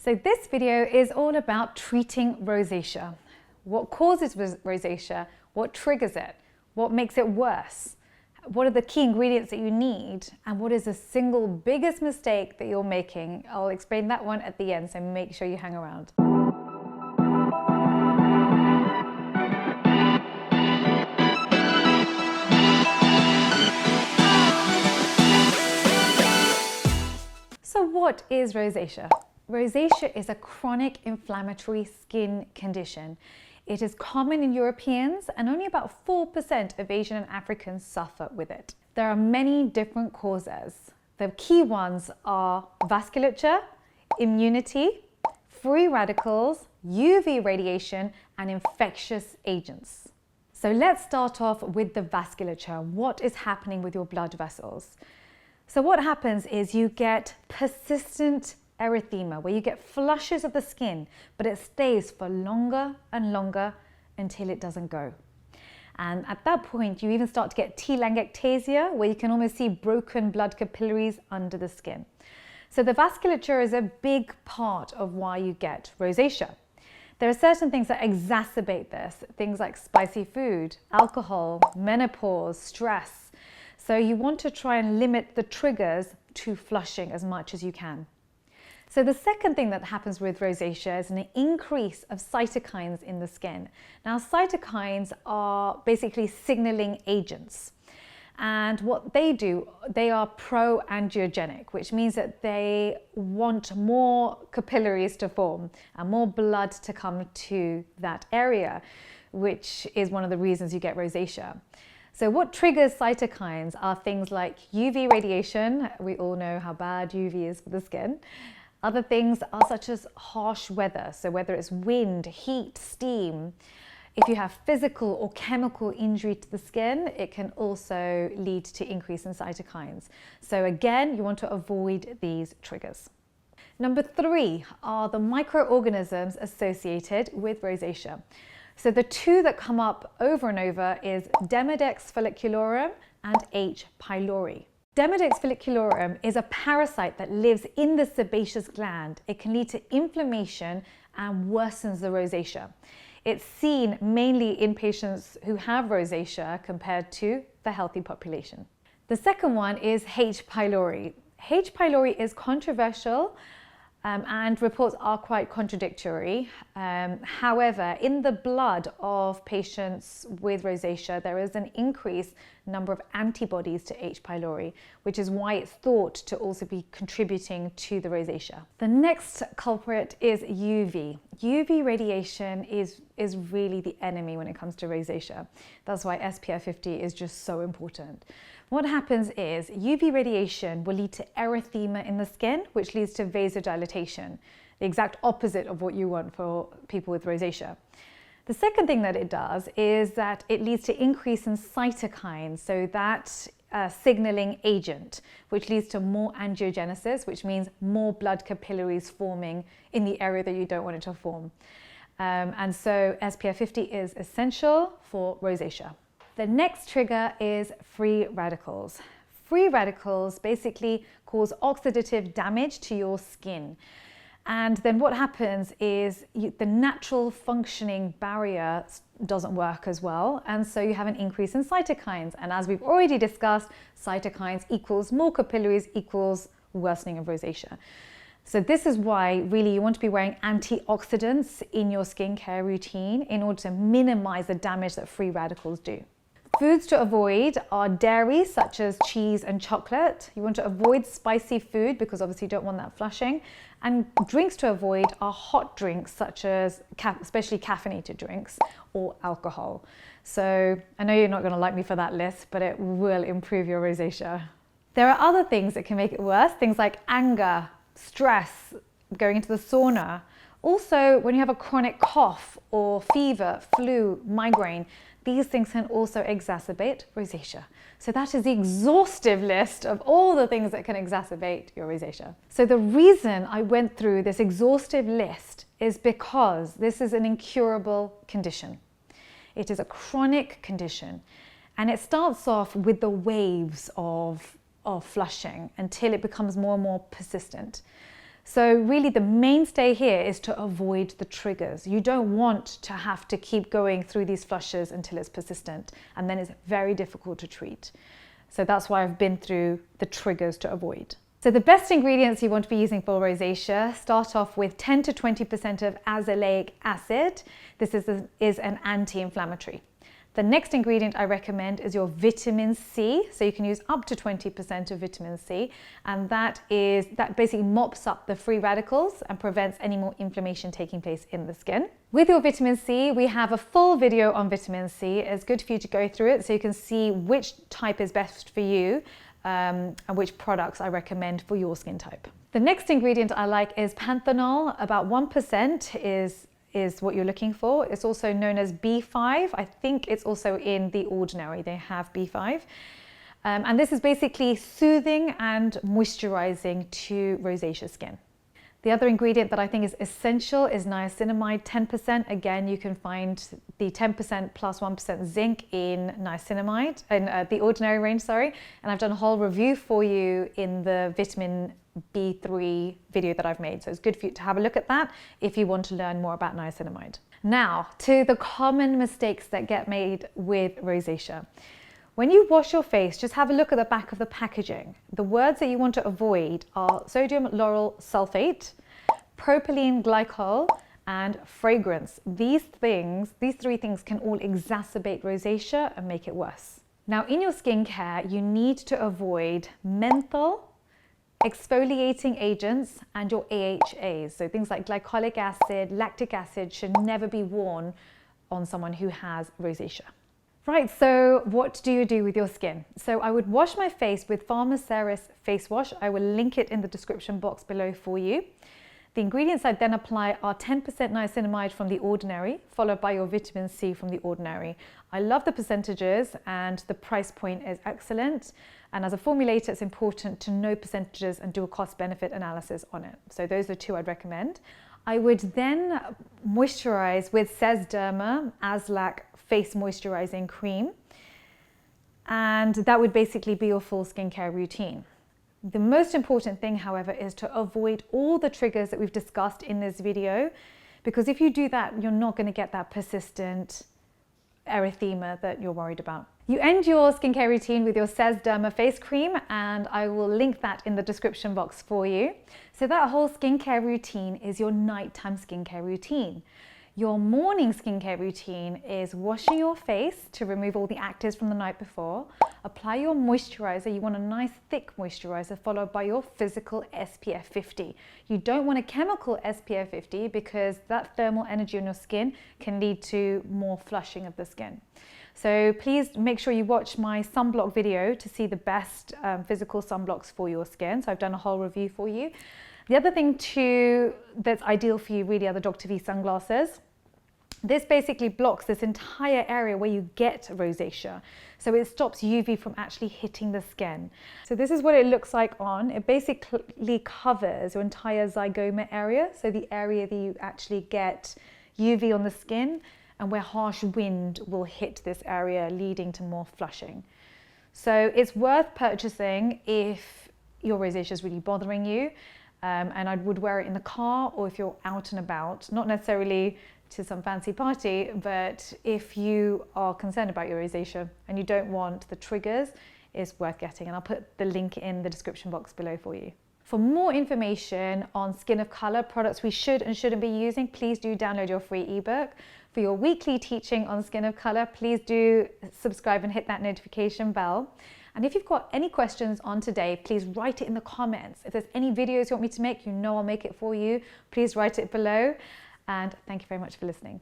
So this video is all about treating rosacea. What causes rosacea? What triggers it? What makes it worse? What are the key ingredients that you need? And what is the single biggest mistake that you're making? I'll explain that one at the end, so make sure you hang around. So what is rosacea? Rosacea is a chronic inflammatory skin condition. It is common in Europeans and only about 4% of Asian and Africans suffer with it. There are many different causes. The key ones are vasculature, immunity, free radicals, UV radiation, and infectious agents. So let's start off with the vasculature. What is happening with your blood vessels? So what happens is you get persistent erythema, where you get flushes of the skin, but it stays for longer and longer until it doesn't go. And at that point, you even start to get telangiectasia, where you can almost see broken blood capillaries under the skin. So the vasculature is a big part of why you get rosacea. There are certain things that exacerbate this, things like spicy food, alcohol, menopause, stress. So you want to try and limit the triggers to flushing as much as you can. So the second thing that happens with rosacea is an increase of cytokines in the skin. Now, cytokines are basically signaling agents. And what they do, they are pro-angiogenic, which means that they want more capillaries to form and more blood to come to that area, which is one of the reasons you get rosacea. So what triggers cytokines are things like UV radiation. We all know how bad UV is for the skin. Other things are such as harsh weather, so whether it's wind, heat, steam. If you have physical or chemical injury to the skin, it can also lead to increase in cytokines. So again, you want to avoid these triggers. Number 3 are the microorganisms associated with rosacea. So the two that come up over and over is Demodex folliculorum and H. pylori. Demodex folliculorum is a parasite that lives in the sebaceous gland. It can lead to inflammation and worsens the rosacea. It's seen mainly in patients who have rosacea compared to the healthy population. The second one is H. pylori. H. pylori is controversial and reports are quite contradictory. However, in the blood of patients with rosacea, there is an increased number of antibodies to H. pylori, which is why it's thought to also be contributing to the rosacea. The next culprit is UV. UV radiation is really the enemy when it comes to rosacea. That's why SPF 50 is just so important. What happens is UV radiation will lead to erythema in the skin, which leads to vasodilatation, the exact opposite of what you want for people with rosacea. The second thing that it does is that it leads to increase in cytokines, so that signaling agent, which leads to more angiogenesis, which means more blood capillaries forming in the area that you don't want it to form. And so SPF 50 is essential for rosacea. The next trigger is free radicals. Free radicals basically cause oxidative damage to your skin. And then what happens is the natural functioning barrier doesn't work as well. And so you have an increase in cytokines. And as we've already discussed, cytokines equals more capillaries equals worsening of rosacea. So this is why really you want to be wearing antioxidants in your skincare routine in order to minimize the damage that free radicals do. Foods to avoid are dairy, such as cheese and chocolate. You want to avoid spicy food because obviously you don't want that flushing. And drinks to avoid are hot drinks, such as especially caffeinated drinks or alcohol. So I know you're not going to like me for that list, but it will improve your rosacea. There are other things that can make it worse, things like anger, stress, going into the sauna. Also, when you have a chronic cough or fever, flu, migraine, these things can also exacerbate rosacea. So that is the exhaustive list of all the things that can exacerbate your rosacea. So the reason I went through this exhaustive list is because this is an incurable condition. It is a chronic condition, and it starts off with the waves of flushing until it becomes more and more persistent. So really the mainstay here is to avoid the triggers. You don't want to have to keep going through these flushes until it's persistent, and then it's very difficult to treat. So that's why I've been through the triggers to avoid. So the best ingredients you want to be using for rosacea, start off with 10 to 20% of azelaic acid. This is an anti-inflammatory. The next ingredient I recommend is your vitamin C. So you can use up to 20% of vitamin C, and that basically mops up the free radicals and prevents any more inflammation taking place in the skin. With your vitamin C, we have a full video on vitamin C. It's good for you to go through it so you can see which type is best for you and which products I recommend for your skin type. The next ingredient I like is panthenol. About 1% is what you're looking for. It's also known as B5. I think it's also in The Ordinary. They have B5. And this is basically soothing and moisturizing to rosacea skin. The other ingredient that I think is essential is niacinamide, 10%. Again, you can find the 10% plus 1% zinc in niacinamide, in The Ordinary range, sorry. And I've done a whole review for you in the vitamin B3 video that I've made. So it's good for you to have a look at that if you want to learn more about niacinamide. Now, to the common mistakes that get made with rosacea. When you wash your face, just have a look at the back of the packaging. The words that you want to avoid are sodium lauryl sulfate, propylene glycol, and fragrance. These three things can all exacerbate rosacea and make it worse. Now, in your skincare, you need to avoid menthol, exfoliating agents, and your AHAs. So things like glycolic acid, lactic acid should never be worn on someone who has rosacea. Right, so what do you do with your skin? So I would wash my face with Pharmaceris face wash. I will link it in the description box below for you. The ingredients I then apply are 10% niacinamide from The Ordinary, followed by your vitamin C from The Ordinary. I love the percentages and the price point is excellent. And as a formulator, it's important to know percentages and do a cost-benefit analysis on it. So those are two I'd recommend. I would then moisturize with Sesderma Aslac Face Moisturizing Cream. And that would basically be your full skincare routine. The most important thing, however, is to avoid all the triggers that we've discussed in this video, because if you do that, you're not going to get that persistent erythema that you're worried about. You end your skincare routine with your Sesderma face cream, and I will link that in the description box for you. So that whole skincare routine is your nighttime skincare routine. Your morning skincare routine is washing your face to remove all the actives from the night before. Apply your moisturizer. You want a nice thick moisturizer followed by your physical SPF 50. You don't want a chemical SPF 50 because that thermal energy on your skin can lead to more flushing of the skin. So please make sure you watch my sunblock video to see the best physical sunblocks for your skin. So I've done a whole review for you. The other thing too that's ideal for you really are the Dr. V sunglasses. This basically blocks this entire area where you get rosacea. So it stops UV from actually hitting the skin. So this is what it looks like on. It basically covers your entire zygoma area. So the area that you actually get UV on the skin and where harsh wind will hit this area, leading to more flushing. So it's worth purchasing if your rosacea is really bothering you. And I would wear it in the car or if you're out and about, not necessarily to some fancy party, but if you are concerned about your rosacea and you don't want the triggers, it's worth getting. And I'll put the link in the description box below for you. For more information on skin of color, products we should and shouldn't be using, please do download your free ebook. For your weekly teaching on skin of color, please do subscribe and hit that notification bell. And if you've got any questions on today, please write it in the comments. If there's any videos you want me to make, you know I'll make it for you. Please write it below. And thank you very much for listening.